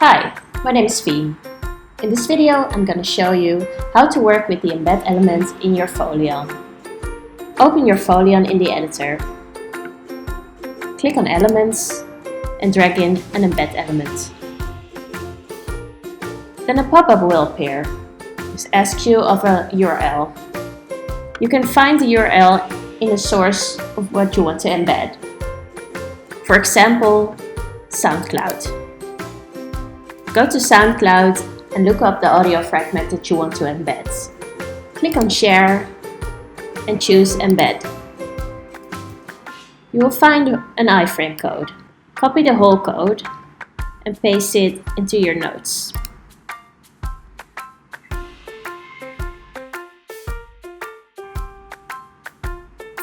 Hi, my name is Fien. In this video, I'm going to show you how to work with the embed elements in your Foleon. Open your Foleon in the editor. Click on Elements and drag in an embed element. Then a pop-up will appear. This asks you of a URL. You can find the URL in the source of what you want to embed. For example, SoundCloud. Go to SoundCloud and look up the audio fragment that you want to embed. Click on Share and choose Embed. You will find an iframe code. Copy the whole code and paste it into your notes.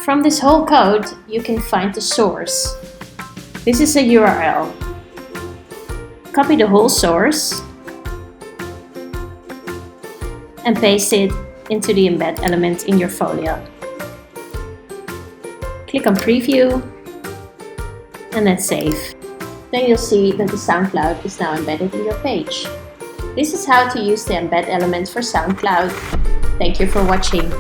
From this whole code, you can find the source. This is a URL. Copy the whole source and paste it into the embed element in your Foleon. Click on Preview and then Save. Then you'll see that the SoundCloud is now embedded in your page. This is how to use the embed element for SoundCloud. Thank you for watching.